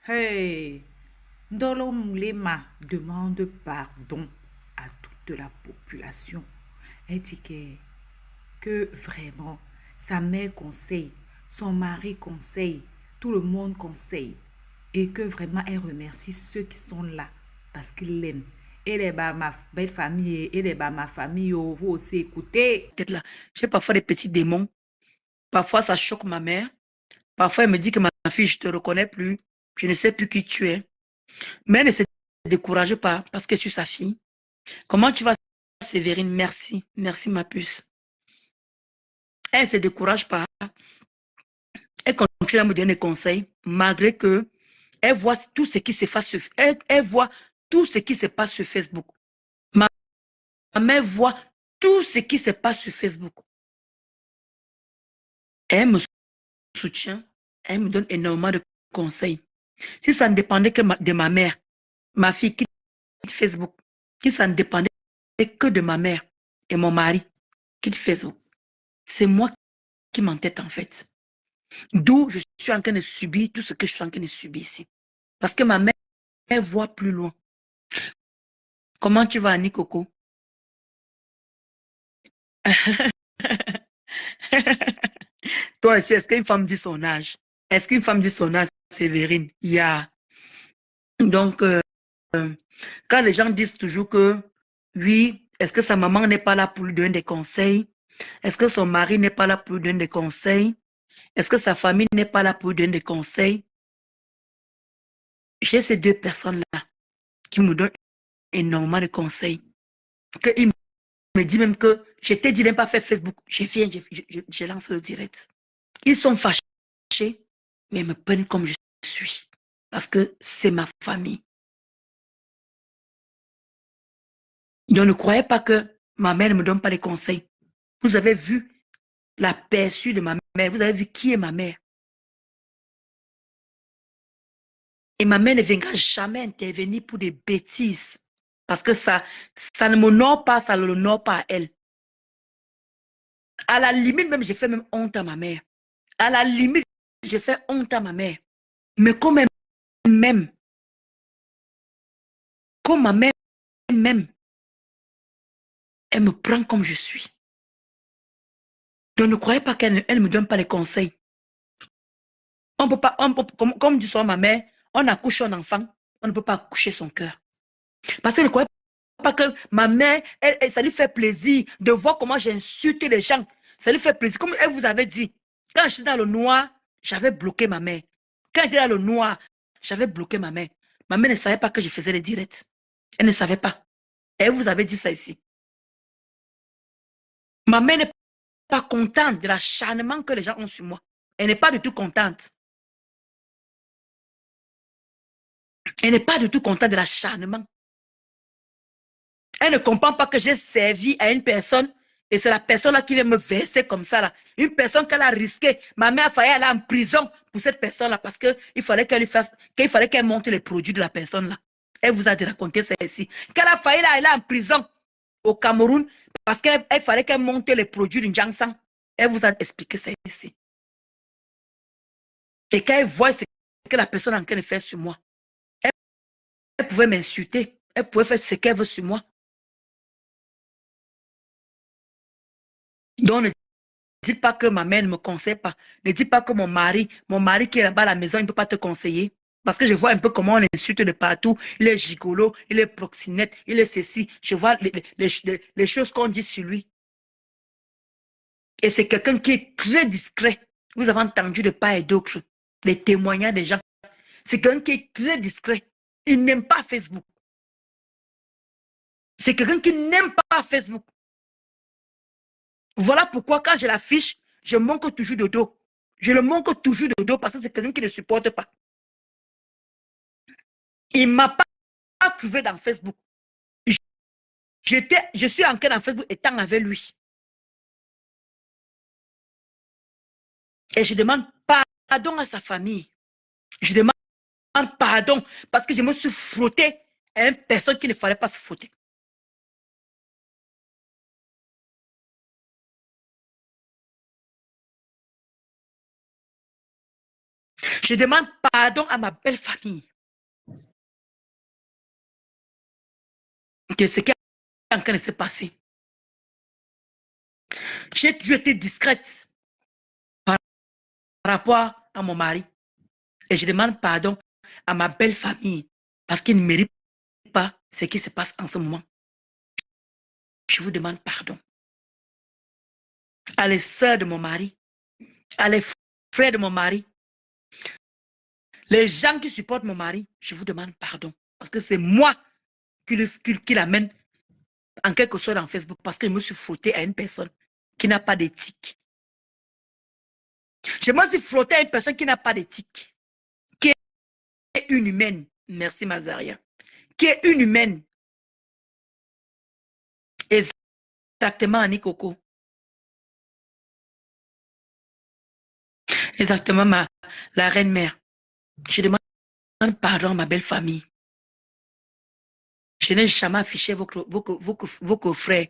Hey, Ndolo Moulema demande pardon à toute la population. Elle dit que vraiment, sa mère conseille, son mari conseille, tout le monde conseille. Et que vraiment, elle remercie ceux qui sont là parce qu'ils l'aiment. Et les bas, ma belle famille, et les bas, ma famille, oh, vous aussi écoutez. Tête là. J'ai parfois des petits démons. Parfois, ça choque ma mère. Parfois, elle me dit que ma fille, je te reconnais plus. Je ne sais plus qui tu es. Mais elle ne se décourage pas parce que je suis sa fille. Comment tu vas, Sévérine? Merci. Merci, ma puce. Elle ne se décourage pas. Elle continue à me donner des conseils, malgré que elle voit tout ce qui se passe sur, elle voit tout ce qui se passe sur Facebook. Ma mère voit tout ce qui se passe sur Facebook. Elle me soutient. Elle me donne énormément de conseils. Si ça ne dépendait que de ma mère, ma fille quitte Facebook. Si ça ne dépendait que de ma mère et mon mari quitte Facebook, c'est moi qui m'entête en fait. D'où je suis en train de subir tout ce que je suis en train de subir ici. Parce que ma mère, elle voit plus loin. Comment tu vas, Annie Coco? Toi aussi, est-ce qu'une femme dit son âge? Est-ce qu'une femme dit son âge, Sévérine? Yeah. Donc, quand les gens disent toujours que, oui, est-ce que sa maman n'est pas là pour lui donner des conseils? Est-ce que son mari n'est pas là pour lui donner des conseils? Est-ce que sa famille n'est pas là pour lui donner des conseils? J'ai ces deux personnes-là qui me donnent énormément de conseils. Qu'ils me disent même que je t'ai dit de ne pas faire Facebook. Je viens, je lance le direct. Ils sont fâchés, mais ils me prennent comme je suis. Parce que c'est ma famille. Donc ne croyez pas que ma mère ne me donne pas des conseils. Vous avez vu l'aperçu de ma mère. Vous avez vu qui est ma mère. Et ma mère ne viendra jamais intervenir pour des bêtises. Parce que ça ne m'honore pas, ça ne l'honore pas à elle. À la limite, même, j'ai fait même honte à ma mère. À la limite, j'ai fait honte à ma mère. Mais comme elle m'aime, comme ma mère m'aime, elle me prend comme je suis. Donc ne croyez pas qu'elle ne me donne pas les conseils. On peut pas, comme dit souvent ma mère, on accouche un enfant, on ne peut pas accoucher son cœur. Parce que ne croyez pas que ma mère, ça lui fait plaisir de voir comment j'ai insulté les gens. Ça lui fait plaisir. Comme elle vous avait dit, quand j'étais dans le noir, j'avais bloqué ma mère. Quand j'étais dans le noir, j'avais bloqué ma mère. Ma mère ne savait pas que je faisais les directs. Elle ne savait pas. Elle vous avait dit ça ici. Ma mère n'est pas contente de l'acharnement que les gens ont sur moi. Elle n'est pas du tout contente. Elle n'est pas du tout contente de l'acharnement. Elle ne comprend pas que j'ai servi à une personne et c'est la personne-là qui vient me verser comme ça. Là. Une personne qu'elle a risqué. Ma mère a failli aller en prison pour cette personne-là parce qu'il fallait qu'elle fasse, qu'il fallait qu'elle monte les produits de la personne-là. Elle vous a raconté ça ici. Qu'elle a failli aller en prison au Cameroun parce qu'il fallait qu'elle monte les produits d'une Jansang. Elle vous a expliqué ça ici. Et quand elle voit ce que la personne est en train de faire sur moi, elle pouvait m'insulter. Elle pouvait faire ce qu'elle veut sur moi. Donc, ne dites pas que ma mère ne me conseille pas. Ne dites pas que mon mari qui est là-bas à la maison, il ne peut pas te conseiller. Parce que je vois un peu comment on l'insulte de partout. Il est gigolo, il est proxénète, il est ceci. Je vois les choses qu'on dit sur lui. Et c'est quelqu'un qui est très discret. Vous avez entendu de part et d'autre les témoignages des gens. C'est quelqu'un qui est très discret. Il n'aime pas Facebook. C'est quelqu'un qui n'aime pas Facebook. Voilà pourquoi quand je l'affiche, je manque toujours de dos. Je le manque toujours de dos parce que c'est quelqu'un qui ne supporte pas. Il ne m'a pas trouvé dans Facebook. Je suis entré dans Facebook étant avec lui. Et je demande pardon à sa famille. Je demande pardon parce que je me suis frotté à une personne qui ne fallait pas se frotter. Je demande pardon à ma belle famille. De ce qui est en train de se passer. J'ai toujours été discrète par rapport à mon mari. Et je demande pardon à ma belle famille parce qu'ils ne méritent pas ce qui se passe en ce moment. Je vous demande pardon. À les sœurs de mon mari, à les frères de mon mari, les gens qui supportent mon mari, je vous demande pardon. Parce que c'est moi qui l'amène en quelque sorte dans Facebook parce que je me suis frotté à une personne qui n'a pas d'éthique. Je me suis frotté à une personne qui n'a pas d'éthique, qui est une humaine. Merci Mazaria. Qui est une humaine. Exactement, Annie Coco. Exactement, la reine-mère. Je demande pardon à ma belle famille. Je n'ai jamais affiché vos frères.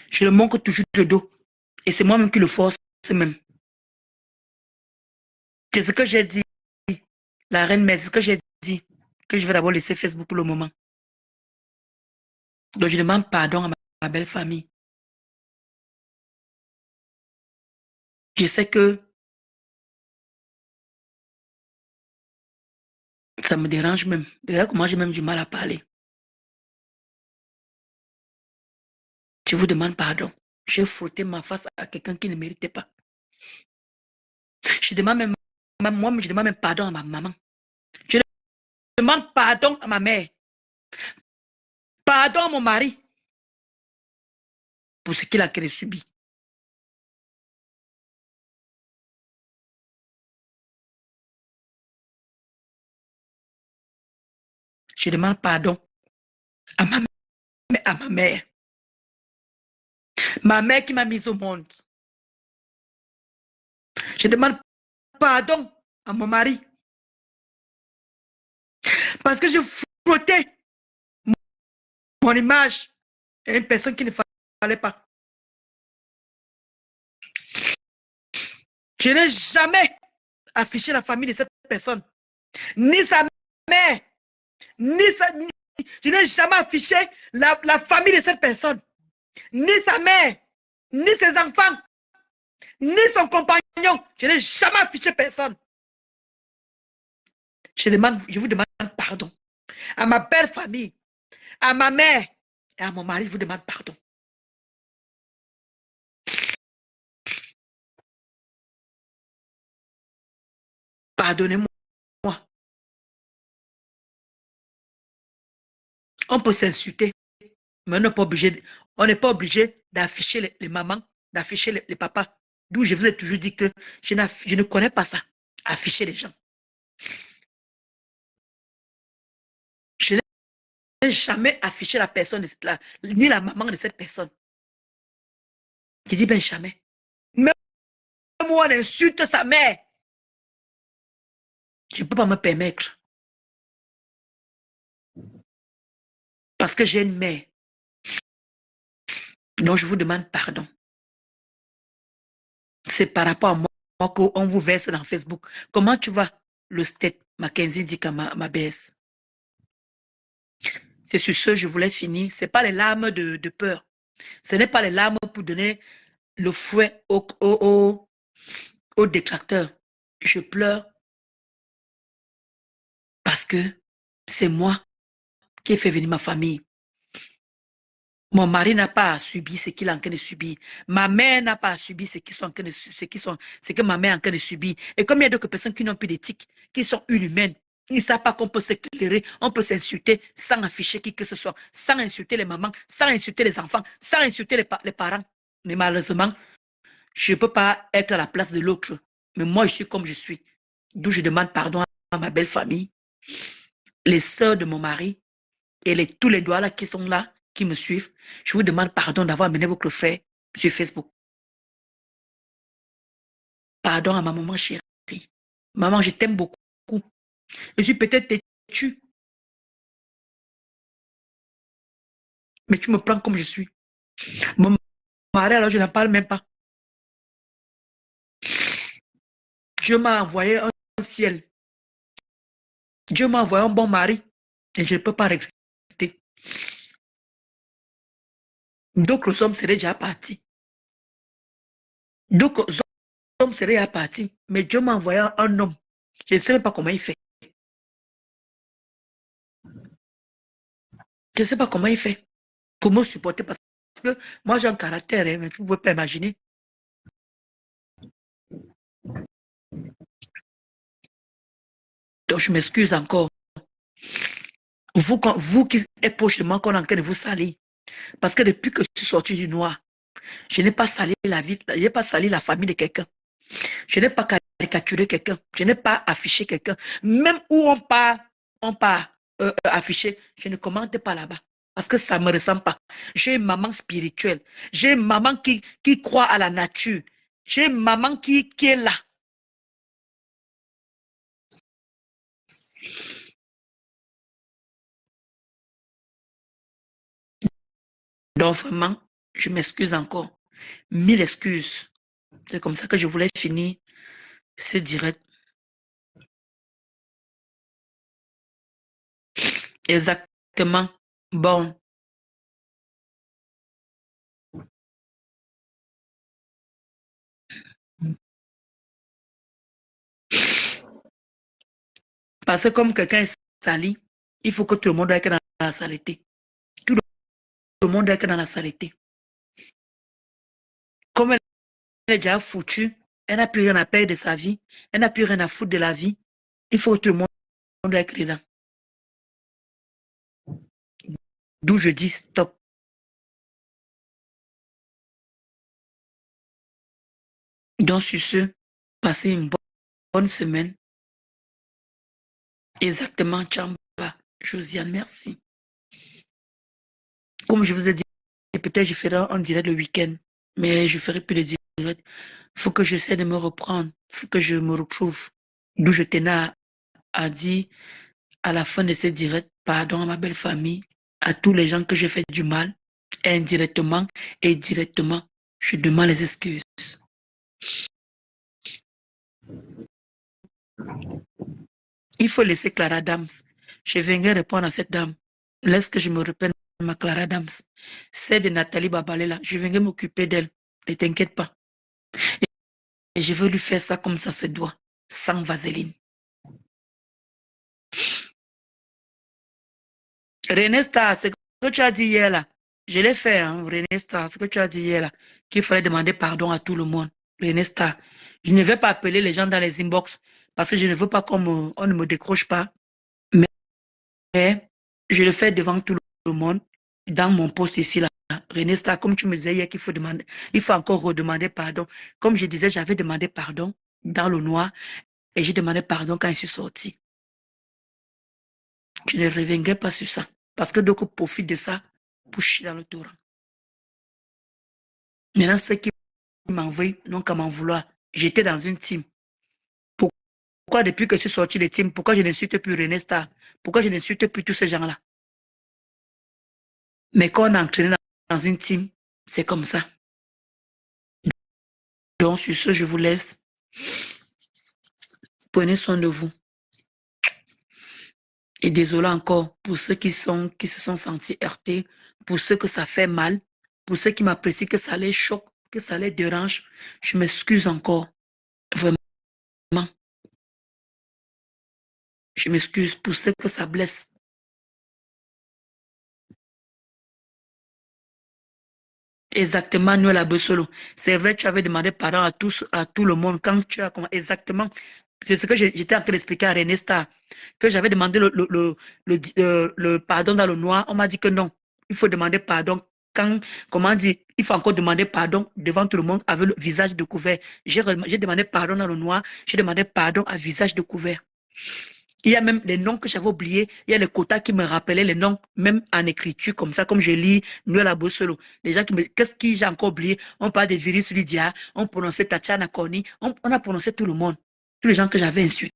Je le montre toujours de dos. Et c'est moi-même qui le force même. C'est ce que j'ai dit. La reine-mère, c'est ce que j'ai dit. Que je vais d'abord laisser Facebook pour le moment. Donc je demande pardon à ma belle famille. Je sais que ça me dérange même. D'ailleurs, moi, j'ai même du mal à parler. Je vous demande pardon. J'ai frotté ma face à quelqu'un qui ne méritait pas. Je demande même, moi, je demande même pardon à ma maman. Je demande pardon à ma mère. Pardon à mon mari. Pour ce qu'il a subi. Je demande pardon à ma mère. Ma mère qui m'a mise au monde. Je demande pardon à mon mari. Parce que je frottais mon image à une personne qui ne fallait pas. Je n'ai jamais affiché la famille de cette personne. Ni sa mère, je n'ai jamais affiché la famille de cette personne. Ni sa mère, ni ses enfants, ni son compagnon. Je n'ai jamais affiché personne. Je vous demande pardon. À ma belle famille, à ma mère et à mon mari, je vous demande pardon. Pardonnez-moi. On peut s'insulter, mais on n'est pas obligé d'afficher les mamans, d'afficher les papas. D'où je vous ai toujours dit que je ne connais pas ça, afficher les gens. Je n'ai jamais affiché la personne, ni la maman de cette personne. Je dis ben jamais. Même moi, on insulte sa mère. Je ne peux pas me permettre. Parce que j'ai une mère. Donc, je vous demande pardon. C'est par rapport à moi qu'on vous verse dans Facebook. Comment tu vas? Le state, Mackenzie dit qu'à ma BS. C'est sur ce que je voulais finir. Ce n'est pas les larmes de peur. Ce n'est pas les larmes pour donner le fouet aux détracteurs. Je pleure parce que c'est moi qui ai fait venir ma famille. Mon mari n'a pas à subir ce qu'il est en train de subir. Ma mère n'a pas à subir ce que ma mère est en train de subir. Et comme il y a d'autres personnes qui n'ont plus d'éthique, qui sont inhumaines, ils ne savent pas qu'on peut s'éclairer, on peut s'insulter sans afficher qui que ce soit, sans insulter les mamans, sans insulter les enfants, sans insulter les parents. Mais malheureusement, je ne peux pas être à la place de l'autre. Mais moi, je suis comme je suis. D'où je demande pardon à ma belle famille, les sœurs de mon mari et tous les doigts là qui sont là, qui me suivent. Je vous demande pardon d'avoir mené votre frère sur Facebook. Pardon à ma maman chérie. Maman, je t'aime beaucoup. Je suis peut-être têtue. Mais tu me prends comme je suis. Mon mari, alors je n'en parle même pas. Dieu m'a envoyé un ciel Dieu m'a envoyé un bon mari et je ne peux pas regretter. D'autres hommes seraient déjà partis. D'autres hommes seraient déjà partis. Mais Dieu m'a envoyé un homme. Je ne sais même pas comment il fait. Je ne sais pas comment il fait pour me supporter parce que moi j'ai un caractère, hein, mais vous ne pouvez pas imaginer. Donc je m'excuse encore. Vous qui êtes proche de moi, qu'on est en train de vous salir. Parce que depuis que je suis sorti du noir, je n'ai pas sali la vie, je n'ai pas sali la famille de quelqu'un. Je n'ai pas caricaturé quelqu'un. Je n'ai pas affiché quelqu'un. Même où on part afficher, je ne commente pas là-bas. Parce que ça ne me ressemble pas. J'ai une maman spirituelle. J'ai une maman qui croit à la nature. J'ai une maman qui est là. Donc vraiment, je m'excuse encore. 1000 excuses. C'est comme ça que je voulais finir ce direct. Exactement. Bon. Parce que comme quelqu'un est sali, il faut que tout le monde ait dans la saleté. Tout le monde ait dans la saleté. Comme elle est déjà foutue, elle n'a plus rien à perdre de sa vie, elle n'a plus rien à foutre de la vie, il faut que tout le monde ait dedans. D'où je dis stop. Donc sur ce, passez une bonne semaine. Exactement, Chamba. Josiane, merci. Comme je vous ai dit, peut-être je ferai un direct le week-end, mais je ferai plus de direct. Il faut que j'essaie de me reprendre, il faut que je me retrouve. D'où je tenais à dire à la fin de ce direct, pardon à ma belle famille, à tous les gens que j'ai fait du mal, indirectement et directement, je demande les excuses. Il faut laisser Clara Dams. Je viendrai répondre à cette dame. Laisse que je me rappelle ma Clara Dams. C'est de Nathalie Babalela. Je viendrai m'occuper d'elle. Ne t'inquiète pas. Et je veux lui faire ça comme ça se doit, sans vaseline. René Star, ce que tu as dit hier là, je l'ai fait, hein, René Star, ce que tu as dit hier là, qu'il fallait demander pardon à tout le monde. René Star, je ne vais pas appeler les gens dans les inbox parce que je ne veux pas qu'on on ne me décroche pas, mais je le fais devant tout le monde dans mon poste ici là. René Star, comme tu me disais hier qu'il faut demander, il faut encore redemander pardon. Comme je disais, j'avais demandé pardon dans le noir et j'ai demandé pardon quand je suis sorti. Je ne reviendrai pas sur ça. Parce que d'autres profitent de ça pour chier dans le torrent. Maintenant, ceux qui m'envoient n'ont qu'à m'en vouloir. J'étais dans une team. Pourquoi depuis que je suis sorti de team, pourquoi je n'insulte plus René Star? Pourquoi je n'insulte plus tous ces gens-là? Mais quand on est entraîné dans une team, c'est comme ça. Donc, sur ce, je vous laisse. Prenez soin de vous. Et désolé encore pour ceux qui se sont sentis heurtés, pour ceux que ça fait mal, pour ceux qui m'apprécient, que ça les choque, que ça les dérange. Je m'excuse encore. Vraiment. Je m'excuse pour ceux que ça blesse. Exactement, Noël Abosolo. C'est vrai, tu avais demandé pardon à tout le monde quand tu as commencé. Exactement. C'est ce que j'étais en train d'expliquer à René Star, que j'avais demandé le pardon dans le noir. On m'a dit que non. Il faut demander pardon quand, comment dire, il faut encore demander pardon devant tout le monde avec le visage découvert. J'ai demandé pardon dans le noir, j'ai demandé pardon à visage découvert. Il y a même les noms que j'avais oubliés. Il y a les quotas qui me rappelaient les noms, même en écriture, comme ça, comme je lis Noël Abosolo. Les gens qui me qu'est-ce que j'ai encore oublié? On parle de Viris Lydia, on prononçait Tatiana Koni, on a prononcé tout le monde. Tous les gens que j'avais insultés.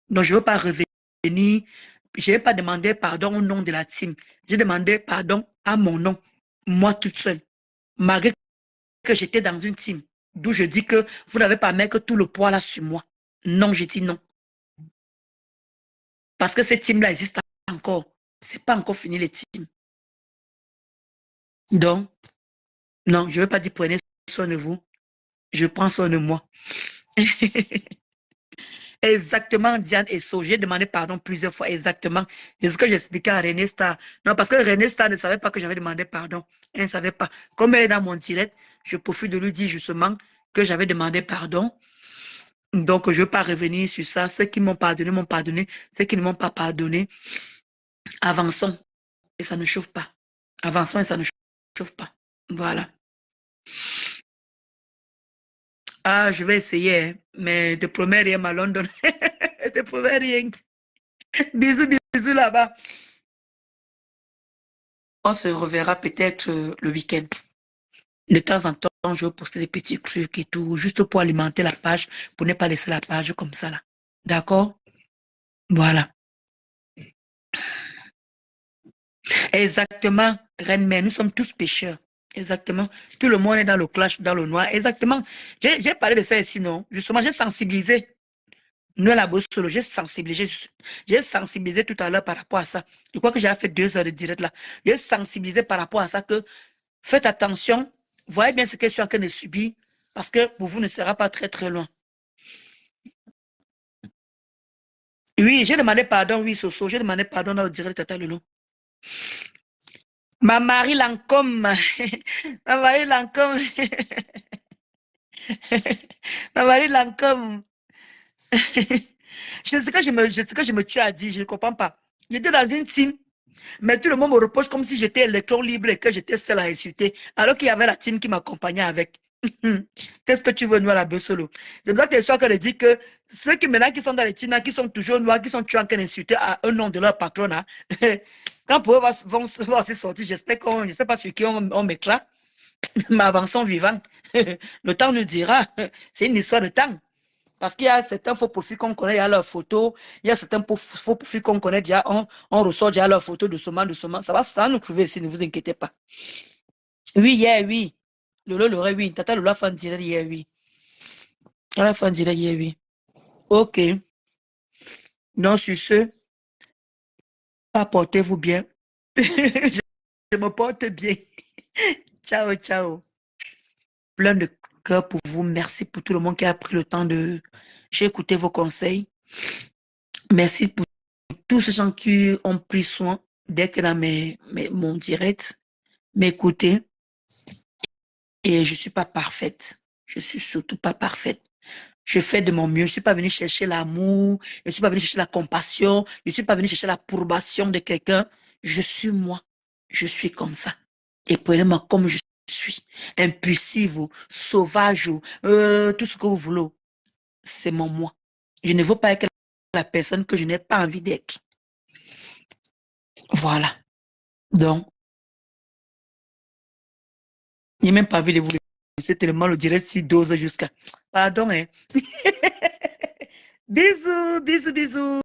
Donc, je ne veux pas revenir. Je n'ai pas demandé pardon au nom de la team. J'ai demandé pardon à mon nom, moi toute seule. Malgré que j'étais dans une team, d'où je dis que vous n'avez pas mis que tout le poids là sur moi. Non, j'ai dit non. Parce que cette team-là existe encore. C'est pas encore fini les teams. Donc, non, je ne veux pas dire prenez soin de vous. Je prends soin de moi. Exactement, Diane et So. J'ai demandé pardon plusieurs fois, exactement. C'est ce que j'expliquais à René Star. Non, parce que René Star ne savait pas que j'avais demandé pardon. Elle ne savait pas. Comme elle est dans mon direct, je profite de lui dire justement que j'avais demandé pardon. Donc, je ne veux pas revenir sur ça. Ceux qui m'ont pardonné m'ont pardonné. Ceux qui ne m'ont pas pardonné, avançons. Et ça ne chauffe pas. Avançons et ça ne chauffe pas. Voilà. Ah, je vais essayer, hein, mais de promets rien à London. De promets rien. Bisous, bisous là-bas. On se reverra peut-être le week-end. De temps en temps, je vais poster des petits trucs et tout, juste pour alimenter la page, pour ne pas laisser la page comme ça là. D'accord? Voilà. Exactement, Reine Mère, nous sommes tous pécheurs. Exactement. Tout le monde est dans le clash, dans le noir. Exactement. J'ai parlé de ça ici, non? Justement, j'ai sensibilisé. Nous, à la bosse solo, j'ai sensibilisé tout à l'heure par rapport à ça. Je crois que j'ai fait 2 heures de direct là. J'ai sensibilisé par rapport à ça que faites attention. Voyez bien ce que je suis en train de subir parce que pour vous ne sera pas très très loin. Oui, j'ai demandé pardon, oui, Soso. J'ai demandé pardon dans le direct de Tata Lolo. Ma Marie Lancôme. Ma Marie Lancôme. Ma Marie Lancôme. Je sais ce que je me tue à dire, je ne comprends pas. J'étais dans une team, mais tout le monde me reproche comme si j'étais électron libre et que j'étais seul à insulter, alors qu'il y avait la team qui m'accompagnait avec. Qu'est-ce que tu veux, nous, à la solo? C'est pour ça que je suis en train de dire que ceux qui maintenant qui sont dans les teams, qui sont toujours noirs, qui sont toujours en train d'insulter à un nom de leur patron, hein, quand pour eux vont se sortir, j'espère qu'on, je ne sais pas sur qui on mettra, mais avançons vivant. Le temps nous dira, c'est une histoire de temps. Parce qu'il y a certains faux profils qu'on connaît, il y a leurs photos. Il y a certains faux profils qu'on connaît déjà, on ressort déjà leurs photos doucement, doucement. Ça va nous trouver ici, ne vous inquiétez pas. Oui, hier, oui. Lolo l'aurait, oui. Tata Lolo a fait un direct hier, oui. Elle a fait un direct hier, oui. Ok. Donc, sur ce, portez-vous bien. Je me porte bien. Ciao, ciao. Plein de cœur pour vous. Merci pour tout le monde qui a pris le temps de... J'ai écouté vos conseils. Merci pour tous ces gens qui ont pris soin dès que dans mon direct, m'écouter. Et je ne suis pas parfaite. Je ne suis surtout pas parfaite. Je fais de mon mieux. Je ne suis pas venue chercher l'amour. Je ne suis pas venue chercher la compassion. Je ne suis pas venue chercher l'approbation de quelqu'un. Je suis moi. Je suis comme ça. Et prenez-moi comme je suis. Impulsive, sauvage, tout ce que vous voulez. C'est mon moi. Je ne veux pas être la personne que je n'ai pas envie d'être. Voilà. Donc, il n'y a même pas envie de vous laisser tellement le direct si dose jusqu'à... Pardon, hein. Bisous, bisous, bisous.